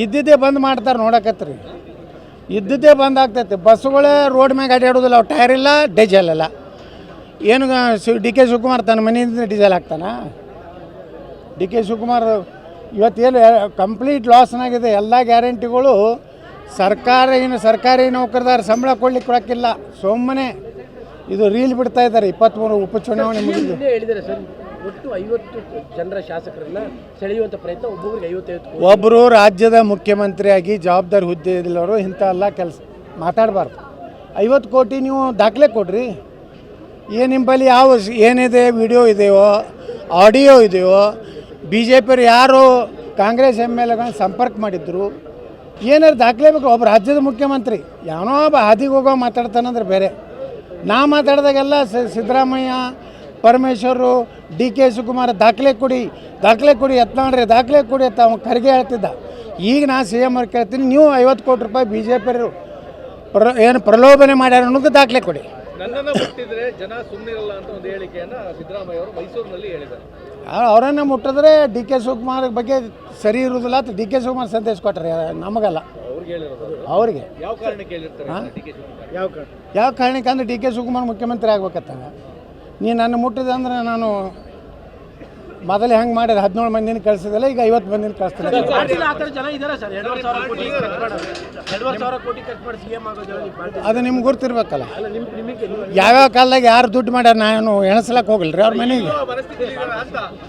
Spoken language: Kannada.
ಇದ್ದಿದ್ದೇ ಬಂದ್ ಮಾಡ್ತಾರೆ ನೋಡಕತ್ರಿ. ಇದ್ದಿದ್ದೇ ಬಂದ್ ಆಗ್ತೈತೆ. ಬಸ್ಸುಗಳೇ ರೋಡ್ ಮ್ಯಾಗ ಅಡ್ಡಾಡೋದಿಲ್ಲ, ಅವು ಟೈರ್ ಇಲ್ಲ, ಡೀಸೆಲ್ ಇಲ್ಲ. ಏನು ಡಿ ಕೆ ಶಿವಕುಮಾರ್ ತನ್ನ ಮನೆಯಿಂದ ಡೀಸೆಲ್ ಹಾಕ್ತಾನ? ಡಿ ಕೆ ಶಿವಕುಮಾರ್ ಇವತ್ತೇನು ಕಂಪ್ಲೀಟ್ ಲಾಸ್ನಾಗಿದೆ. ಎಲ್ಲ ಗ್ಯಾರಂಟಿಗಳು ಸರ್ಕಾರಿ ನೌಕರದಾರ ಸಂಬಳ ಕೊಡೋಕ್ಕಿಲ್ಲ. ಸುಮ್ಮನೆ ಇದು ರೀಲ್ ಬಿಡ್ತಾ ಇದ್ದಾರೆ. 23 ಉಪಚುನಾವಣೆ ಮುಗಿದು ಹೇಳಿದ್ದಾರೆ ಸರ್, ಒಟ್ಟು 50 ಜನರ ಶಾಸಕರನ್ನ ಸೆಳೆಯುವಂಥ ಪ್ರಯತ್ನ, ಒಬ್ಬೊಬ್ಬರಿಗೆ 55 ಒಬ್ಬರು ರಾಜ್ಯದ ಮುಖ್ಯಮಂತ್ರಿಯಾಗಿ ಜವಾಬ್ದಾರಿ ಹುದ್ದೆ ಇಲ್ಲವರು ಇಂಥ ಎಲ್ಲ ಕೆಲಸ ಮಾತಾಡಬಾರ್ದು. 50 ಕೋಟಿ ನೀವು ದಾಖಲೆ ಕೊಡ್ರಿ. ಏನು ನಿಂಬಲ್ಲಿ ಯಾವ ಏನಿದೆ, ವಿಡಿಯೋ ಇದೆಯೋ, ಆಡಿಯೋ ಇದೆಯೋ, ಬಿ ಜೆ ಪಿಯವರು ಯಾರು ಕಾಂಗ್ರೆಸ್ ಎಮ್ ಎಲ್ ಎಗಳನ್ನ ಸಂಪರ್ಕ ಮಾಡಿದ್ರು, ಏನಾರು ದಾಖಲೆ ಬೇಕು. ಒಬ್ಬ ರಾಜ್ಯದ ಮುಖ್ಯಮಂತ್ರಿ ಯಾವನೋ ಒಬ್ಬ ಹಾದಿಗೆ ಹೋಗೋ ಮಾತಾಡ್ತಾನಂದ್ರೆ ಬೇರೆ. ನಾ ಮಾತಾಡಿದಾಗೆಲ್ಲ ಸಿದ್ದರಾಮಯ್ಯ, ಪರಮೇಶ್ವರು, ಡಿ ಕೆ ಶಿವಕುಮಾರ್ ದಾಖಲೆ ಕೊಡಿ ಎತ್ನಾಡ್ರಿ, ದಾಖಲೆ ಕೊಡಿ ಅಂತ ಅವ್ನು ಖರ್ಗೆ ಹೇಳ್ತಿದ್ದ. ಈಗ ನಾ ಸಿ ಎಮ್ ಅವ್ರು ಕೇಳ್ತೀನಿ, ನೀವು 50 ಕೋಟಿ ರೂಪಾಯಿ ಬಿ ಜೆ ಪಿಯವರು ಏನು ಪ್ರಲೋಭನೆ ಮಾಡ್ಯಾರ ಅನ್ನೋದು ದಾಖಲೆ ಕೊಡಿ. ನನ್ನನ್ನು ಮುಟ್ಟಿದ್ರೆ ಜನ ಸುಮ್ಮನಿರಲ್ಲ ಅಂತ ಒಂದು ಹೇಳಿಕೆಯನ್ನು ಸಿದ್ದರಾಮಯ್ಯ ಅವರು ಮೈಸೂರಿನಲ್ಲಿ ಹೇಳಿದ್ದಾರೆ. ಅವರನ್ನು ಮುಟ್ಟಿದ್ರೆ ಡಿ ಕೆ ಶಿವಕುಮಾರ್ ಬಗ್ಗೆ ಸರಿ ಇರುವುದಿಲ್ಲ ಅಂತ ಡಿ ಕೆ ಶಿವಕುಮಾರ್ ಸಂದೇಶ ಕೊಟ್ಟರೆ, ನಮಗಲ್ಲ, ಅವ್ರಿಗೆ. ಯಾವ ಕಾರಣಕ್ಕೆ ಹೇಳಿರ್ತಾರೆ? ಯಾವ ಕಾರಣಕ್ಕೆ ಅಂದ್ರೆ ಡಿ ಕೆ ಶಿವಕುಮಾರ್ ಮುಖ್ಯಮಂತ್ರಿ ಆಗ್ಬೇಕತ್ತ. ನೀ ನನ್ನ ಮುಟ್ಟಿದೆ ಅಂದ್ರೆ ನಾನು ಮೊದಲೇ ಹೆಂಗೆ ಮಾಡಿದ್ರೆ 17 ಮಂದಿನ ಕಳಿಸಿದಲ್ಲ, ಈಗ 50 ಮಂದಿನ ಕಳಿಸ್ತೀನಿ. ಅದು ನಿಮ್ಗೆ ಗುರ್ತಿರ್ಬೇಕಲ್ಲ. ಯಾವ್ಯಾವ ಕಾಲದಾಗ ಯಾರು ದುಡ್ಡು ಮಾಡ್ಯಾರ, ನಾನು ಎಣಸ್ಲಕ್ಕೆ ಹೋಗಲ್ರಿ ಅವ್ರ ಮನೆಗೆ.